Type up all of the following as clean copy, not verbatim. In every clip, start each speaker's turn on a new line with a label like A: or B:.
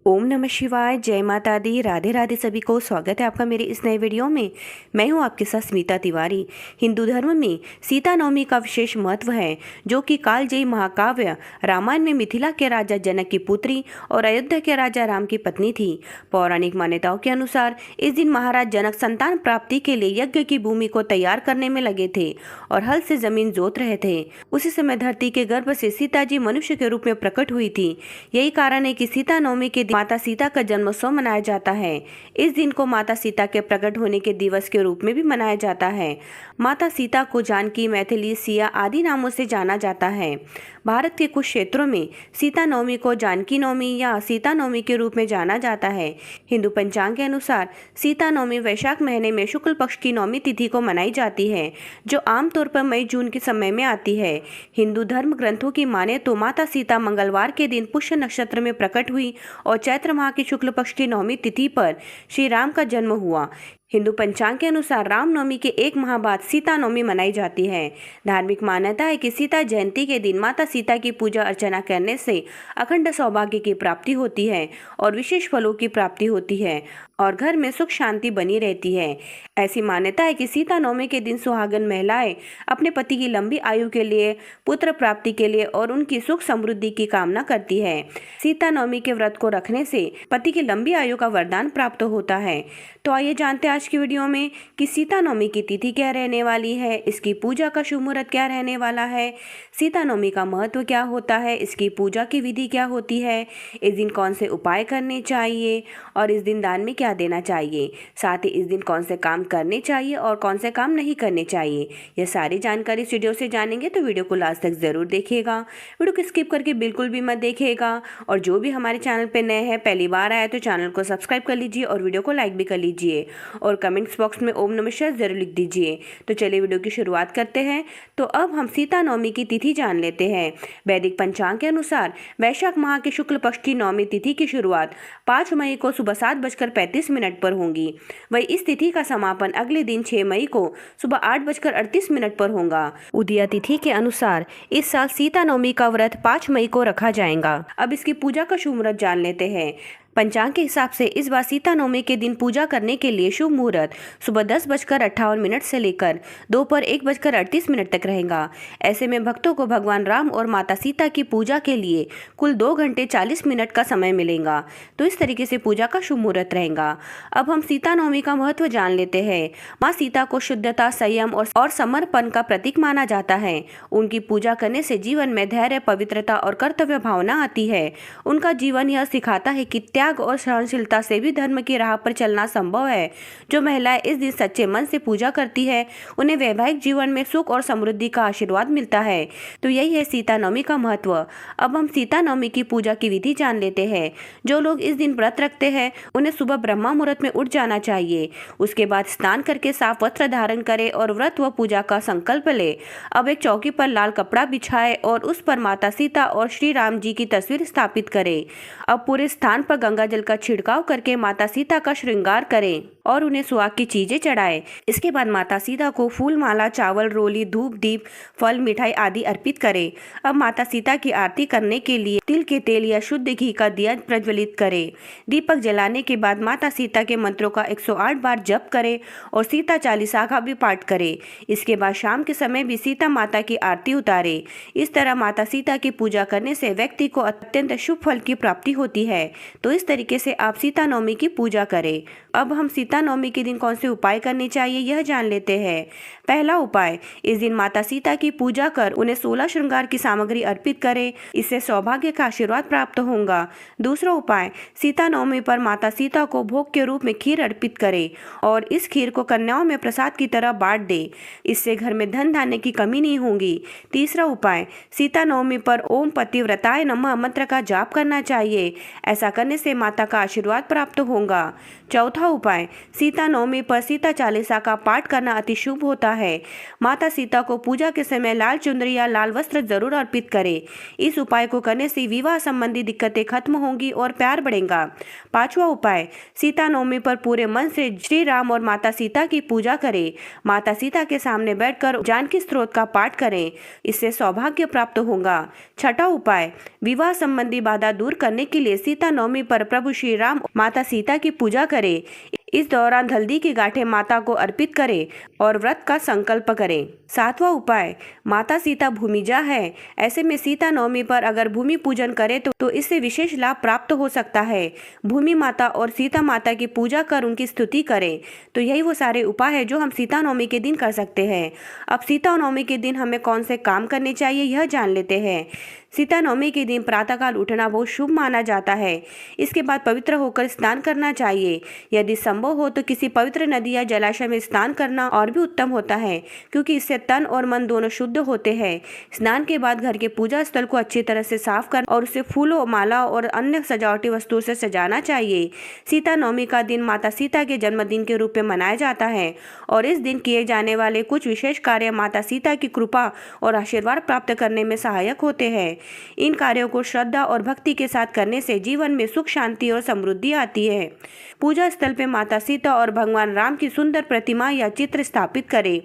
A: ओम नमः शिवाय। जय माता दी। राधे राधे सभी को। स्वागत है आपका मेरे इस नए वीडियो में। मैं हूं आपके साथ स्मिता तिवारी। हिंदू धर्म में सीता नवमी का विशेष महत्व है, जो कि कालजयी महाकाव्य रामायण में मिथिला के राजा जनक की पुत्री और अयोध्या के राजा राम की पत्नी थी। पौराणिक मान्यताओं के अनुसार इस दिन महाराज जनक संतान प्राप्ति के लिए यज्ञ की भूमि को तैयार करने में लगे थे और हल से जमीन जोत रहे थे। उसी समय धरती के गर्भ से सीता जी मनुष्य के रूप में प्रकट हुई थी। यही कारण है कि सीता नवमी के माता सीता का जन्मोत्सव मनाया जाता है। इस दिन को माता सीता के प्रकट होने के दिवस के रूप में भी मनाया जाता है। माता सीता को जानकी, मैथिली, सिया आदि नामों से जाना जाता है। भारत के कुछ क्षेत्रों में सीता नवमी को जानकी नवमी या सीता नवमी के रूप में जाना जाता है। हिंदू पंचांग के अनुसार सीता नवमी वैशाख महीने में शुक्ल पक्ष की नवमी तिथि को मनाई जाती है, जो आमतौर पर मई जून के समय में आती है। हिंदू धर्म ग्रंथों की माने तो माता सीता मंगलवार के दिन पुष्य नक्षत्र में प्रकट हुई और चैत्र माह की शुक्ल पक्ष की नवमी तिथि पर श्री राम का जन्म हुआ। हिंदू पंचांग के अनुसार रामनवमी के एक माह बाद सीता नवमी मनाई जाती है। धार्मिक मान्यता है कि सीता जयंती के दिन माता सीता की पूजा अर्चना करने से अखंड सौभाग्य की प्राप्ति होती है और विशेष फलों की प्राप्ति होती है और घर में सुख शांति बनी रहती है। ऐसी मान्यता है कि सीता नवमी के दिन सुहागन महिलाएं अपने पति की लंबी आयु के लिए, पुत्र प्राप्ति के लिए और उनकी सुख समृद्धि की कामना करती है। सीता नवमी के व्रत को रखने से पति की लंबी आयु का वरदान प्राप्त होता है। तो आइए जानते हैं आज की वीडियो में कि सीता नवमी की तिथि क्या रहने वाली है, इसकी पूजा का शुभ मुहूर्त क्या रहने वाला है, सीता नवमी का महत्व क्या होता है, इसकी पूजा की विधि क्या होती है, इस दिन कौन से उपाय करने चाहिए और इस दिन दान में क्या देना चाहिए, साथ ही इस दिन कौन से काम करने चाहिए और कौन से काम नहीं करने चाहिए। यह सारी जानकारी इस वीडियो से जानेंगे, तो वीडियो को लास्ट तक जरूर देखिएगा। वीडियो को स्किप करके बिल्कुल भी मत देखिएगा और जो भी हमारे चैनल पर नए हैं, पहली बार आया तो चैनल को सब्सक्राइब कर लीजिए और वीडियो को लाइक भी कर लीजिए और कमेंट्स बॉक्स में ओम नमः शिवाय जरूर लिख दीजिए। तो चलिए वीडियो की शुरुआत करते हैं। तो अब हम सीता नवमी की तिथि जान लेते हैं। वैदिक पंचांग के अनुसार वैशाख माह के शुक्ल पक्ष की नवमी तिथि की शुरुआत 5 मई को सुबह 7:35 पर होगी। वही इस तिथि का समापन अगले दिन 6 मई को सुबह 8:38 पर होगा। उदया तिथि के अनुसार इस साल सीता नवमी का व्रत 5 मई को रखा जाएगा। अब इसकी पूजा का शुभ मुहूर्त जान लेते हैं। पंचांग के हिसाब से इस बार सीता नवमी के दिन पूजा करने के लिए शुभ मुहूर्त सुबह 10:58 से लेकर दोपहर 1:38 तक रहेगा। ऐसे में भक्तों को भगवान राम और माता सीता की पूजा के लिए कुल 2 घंटे 40 मिनट का समय मिलेगा। तो इस तरीके से पूजा का शुभ मुहूर्त रहेगा। अब हम सीता नवमी का महत्व जान लेते हैं। माँ सीता को शुद्धता, संयम और समर्पण का प्रतीक माना जाता है। उनकी पूजा करने से जीवन में धैर्य, पवित्रता और कर्तव्य भावना आती है। उनका जीवन यह सिखाता है कि त्याग और सहनशीलता से भी धर्म की राह पर चलना संभव है। जो महिलाएं इस दिन सच्चे मन से पूजा करती है, उन्हें वैवाहिक जीवन में सुख और समृद्धि का आशीर्वाद मिलता है। तो यही है सीता नवमी का महत्व। अब हम सीता नवमी की पूजा की विधि जान लेते हैं। जो लोग इस दिन व्रत रखते हैं, उन्हें सुबह ब्रह्मा मुहूर्त में उठ जाना चाहिए। उसके बाद स्नान करके साफ वस्त्र धारण करे और व्रत व पूजा का संकल्प ले। अब एक चौकी पर लाल कपड़ा बिछाए और उस पर माता सीता और श्री राम जी की तस्वीर स्थापित करे। अब पूरे स्थान पर गंगा जल का छिड़काव करके माता सीता का श्रृंगार करें और उन्हें सुहाग की चीजें चढ़ाएं। इसके बाद माता सीता को फूल, माला, चावल, रोली, धूप, दीप, फल, मिठाई आदि अर्पित करें। अब माता सीता की आरती करने के लिए तिल के तेल या शुद्ध घी का दिया प्रज्वलित करें। दीपक जलाने के बाद माता सीता के मंत्रों का 108 बार जप करें और सीता चालीसा का भी पाठ करें। इसके बाद शाम के समय भी सीता माता की आरती उतारे। इस तरह माता सीता की पूजा करने से व्यक्ति को अत्यंत शुभ फल की प्राप्ति होती है। तो इस तरीके से आप सीता नवमी की पूजा करें। अब हम सीता नवमी के दिन कौन से उपाय करने चाहिए, यह जान लेते हैं। पहला उपाय, इस दिन माता सीता की पूजा कर उन्हें 16 श्रृंगार की सामग्री अर्पित करें। इससे सौभाग्य का आशीर्वाद प्राप्त होगा। दूसरा उपाय, सीता नवमी पर माता सीता को भोग के रूप में खीर अर्पित करें और इस खीर को कन्याओं में प्रसाद की तरह बांट दे। इससे घर में धन धान्य की कमी नहीं होगी। तीसरा उपाय, सीता नवमी पर ओम पतिव्रताय नमः मंत्र का जाप करना चाहिए। ऐसा करने से माता का आशीर्वाद प्राप्त होगा। चौथा उपाय, सीता नवमी पर सीता चालीसा का पाठ करना अति शुभ होता है। माता सीता को पूजा के समय लाल चुनरी या लाल वस्त्र जरूर अर्पित करें। इस उपाय को करने से विवाह संबंधी दिक्कतें खत्म होंगी और प्यार बढ़ेगा। पांचवा उपाय, सीता नवमी पर पूरे मन से श्री राम और माता सीता की पूजा करें। माता सीता के सामने बैठकर जानकी स्तोत्र का पाठ करें। इससे सौभाग्य प्राप्त होगा। छठा उपाय, विवाह संबंधी बाधा दूर करने के लिए सीता नवमी पर पर प्रभु श्री राम माता सीता की पूजा करें। इस दौरान हल्दी की गांठें माता को अर्पित करें और व्रत का संकल्प करें। 7वां उपाय, माता सीता भूमिजा है। ऐसे में सीता नवमी पर अगर भूमि पूजन करें तो इससे विशेष लाभ प्राप्त हो सकता है। भूमि माता और सीता माता की पूजा कर उनकी स्तुति करें। तो यही वो सारे उपाय है जो हम सीता नवमी के दिन कर सकते हैं। अब सीता नवमी के दिन हमें कौन से काम करने चाहिए यह जान लेते हैं। सीता नवमी के दिन प्रातःकाल उठना बहुत शुभ माना जाता है। इसके बाद पवित्र होकर स्नान करना चाहिए। यदि संभव हो तो किसी पवित्र नदी या जलाशय में स्नान करना और भी उत्तम होता है, क्योंकि इससे तन और मन दोनों शुद्ध होते हैं। स्नान के बाद घर के पूजा स्थल को अच्छी तरह से साफ कर और उसे फूलों, माला और अन्य सजावटी वस्तुओं से सजाना चाहिए। सीता नवमी का दिन माता सीता के जन्मदिन के रूप में मनाया जाता है और इस दिन किए जाने वाले कुछ विशेष कार्य माता सीता की कृपा और आशीर्वाद प्राप्त करने में सहायक होते हैं। इन कार्यों को श्रद्धा और भक्ति के साथ करने से जीवन में सुख, शांति और समृद्धि आती है। पूजा स्थल पे माता सीता और भगवान राम की सुंदर प्रतिमा या चित्र स्थापित करें।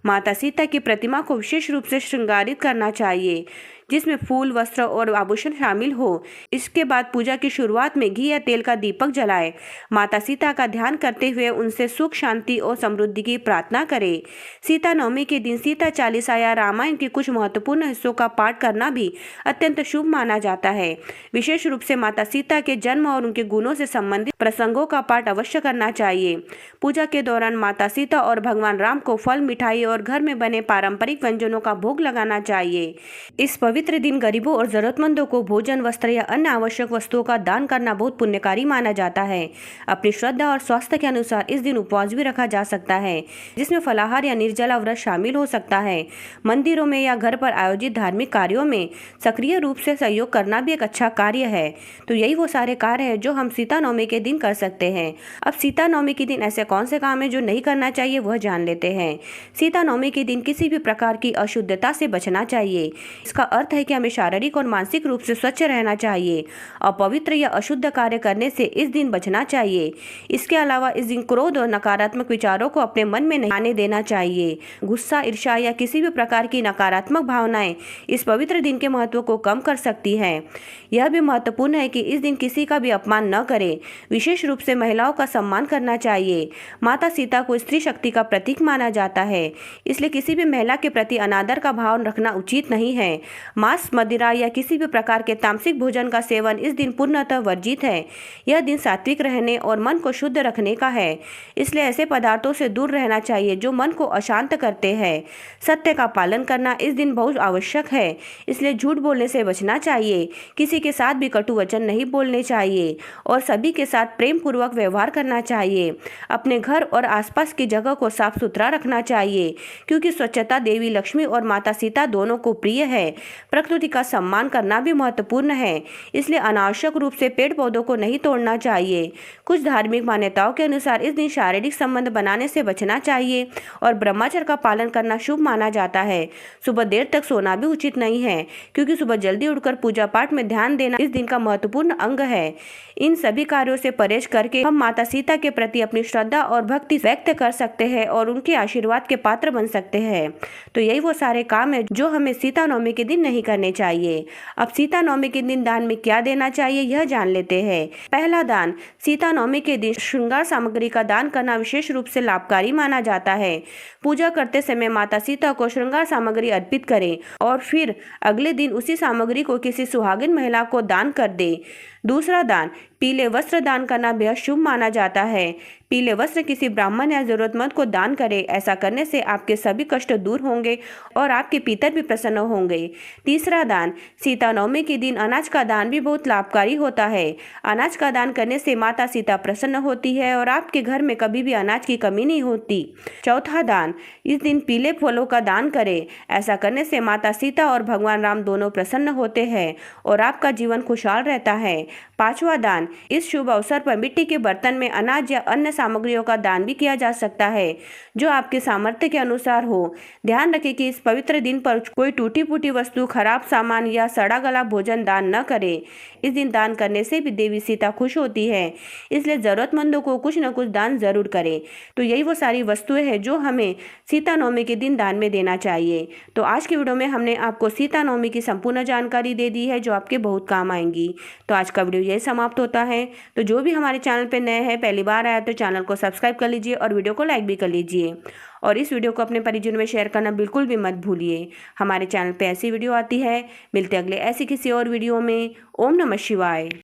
A: माता सीता की प्रतिमा को विशेष रूप से श्रृंगारित करना चाहिए, जिसमें फूल, वस्त्र और आभूषण शामिल हो। इसके बाद पूजा की शुरुआत में घी या तेल का दीपक जलाएं। माता सीता का ध्यान करते हुए उनसे सुख, शांति और समृद्धि की प्रार्थना करें। सीता नवमी के दिन सीता चालीसा या रामायण के कुछ महत्वपूर्ण हिस्सों का पाठ करना भी अत्यंत शुभ माना जाता है। विशेष रूप से माता सीता के जन्म और उनके गुणों से संबंधित प्रसंगों का पाठ अवश्य करना चाहिए। पूजा के दौरान माता सीता और भगवान राम को फल, मिठाई और घर में बने पारंपरिक व्यंजनों का भोग लगाना चाहिए। इस पवित्र दिन गरीबों और जरूरतमंदों को भोजन, वस्त्र या अन्य आवश्यक वस्तुओं का दान करना बहुत पुण्यकारी माना जाता है। अपनी श्रद्धा और स्वास्थ्य के अनुसार इस दिन उपवास भी रखा जा सकता है, जिसमें फलाहार या निर्जला व्रत शामिल हो सकता है। मंदिरों में या घर पर आयोजित धार्मिक कार्यों में सक्रिय रूप से सहयोग करना भी एक अच्छा कार्य है। तो यही वो सारे कार्य है जो हम सीता नवमी के दिन कर सकते हैं। अब सीता नवमी के दिन ऐसे कौन से काम है जो नहीं करना चाहिए वह जान लेते हैं। सीता नवमी के दिन किसी भी प्रकार की अशुद्धता से बचना चाहिए। इसका अर्थ है कि हमें शारीरिक और मानसिक रूप से स्वच्छ रहना चाहिए। अपवित्र या अशुद्ध कार्य करने से इस दिन बचना चाहिए। इसके अलावा इस दिन क्रोध और नकारात्मक विचारों को अपने मन में नहीं आने देना चाहिए। गुस्सा, ईर्ष्या या किसी भी प्रकार की नकारात्मक भावनाएं इस पवित्र दिन के महत्व को कम कर सकती हैं। यह भी महत्वपूर्ण है कि इस दिन किसी का भी अपमान न करें। विशेष रूप से महिलाओं का सम्मान करना चाहिए। माता सीता को स्त्री शक्ति का प्रतीक माना जाता है, इसलिए किसी भी महिला के प्रति अनादर का भाव रखना उचित नहीं है। मांस, मदिरा या किसी भी प्रकार के तामसिक भोजन का सेवन इस दिन पूर्णतः वर्जित है। यह दिन सात्विक रहने और मन को शुद्ध रखने का है, इसलिए ऐसे पदार्थों से दूर रहना चाहिए जो मन को अशांत करते हैं। सत्य का पालन करना इस दिन बहुत आवश्यक है, इसलिए झूठ बोलने से बचना चाहिए। किसी के साथ भी कटु वचन नहीं बोलने चाहिए और सभी के साथ प्रेम पूर्वक व्यवहार करना चाहिए। अपने घर और आसपास की जगह को साफ सुथरा रखना चाहिए, क्योंकि स्वच्छता देवी लक्ष्मी और माता सीता दोनों को प्रिय है। प्रकृति का सम्मान करना भी महत्वपूर्ण है, इसलिए अनावश्यक रूप से पेड़ पौधों को नहीं तोड़ना चाहिए। कुछ धार्मिक मान्यताओं के अनुसार इस दिन शारीरिक संबंध बनाने से बचना चाहिए और ब्रह्मचर्य का पालन करना शुभ माना जाता है। सुबह देर तक सोना भी उचित नहीं है, क्योंकि सुबह जल्दी उठकर पूजा पाठ में ध्यान देना इस दिन का महत्वपूर्ण अंग है। इन सभी कार्यों से परहेज करके हम माता सीता के प्रति अपनी श्रद्धा और भक्ति व्यक्त कर सकते हैं और उनके आशीर्वाद के पात्र बन सकते हैं। तो यही वो सारे काम है जो हमें सीता नवमी के दिन नहीं करने चाहिए। अब सीता नवमी के दिन दान में क्या देना चाहिए यह जान लेते हैं। पहला दान, सीता नवमी के दिन श्रृंगार सामग्री का दान करना विशेष रूप से लाभकारी माना जाता है। पूजा करते समय माता सीता को श्रृंगार सामग्री अर्पित करें और फिर अगले दिन उसी सामग्री को किसी सुहागिन महिला को दान कर दे। दूसरा दान, पीले वस्त्र दान करना बेहद शुभ माना जाता है। पीले वस्त्र किसी ब्राह्मण या जरूरतमंद को दान करें। ऐसा करने से आपके सभी कष्ट दूर होंगे और आपके पितर भी प्रसन्न होंगे। तीसरा दान, सीता नवमी के दिन अनाज का दान भी बहुत लाभकारी होता है। अनाज का दान करने से माता सीता प्रसन्न होती है और आपके घर में कभी भी अनाज की कमी नहीं होती। चौथा दान, इस दिन पीले फलों का दान करें। ऐसा करने से माता सीता और भगवान राम दोनों प्रसन्न होते हैं और आपका जीवन खुशहाल रहता है। पांचवा दान, इस शुभ अवसर पर मिट्टी के बर्तन में अनाज या अन्य सामग्रियों का दान भी किया जा सकता है, जो आपके सामर्थ्य के अनुसार हो। ध्यान रखें कि इस पवित्र दिन पर कोई टूटी फूटी वस्तु, खराब सामान या सड़ा गला भोजन दान न करें। इस दिन दान करने से भी देवी सीता खुश होती है, इसलिए जरूरतमंदों को कुछ न कुछ दान जरूर करें। तो यही वो सारी वस्तुएं हैं जो हमें सीता नवमी के दिन दान में देना चाहिए। तो आज की वीडियो में हमने आपको सीता नवमी की संपूर्ण जानकारी दे दी है, जो आपके बहुत काम आएंगी। तो आज का वीडियो यही समाप्त होता होता है। तो जो भी हमारे चैनल पे नए हैं, पहली बार आया तो चैनल को सब्सक्राइब कर लीजिए और वीडियो को लाइक भी कर लीजिए और इस वीडियो को अपने परिजनों में शेयर करना बिल्कुल भी मत भूलिए। हमारे चैनल पे ऐसी वीडियो आती है। मिलते अगले ऐसी किसी और वीडियो में। ओम नमः शिवाय।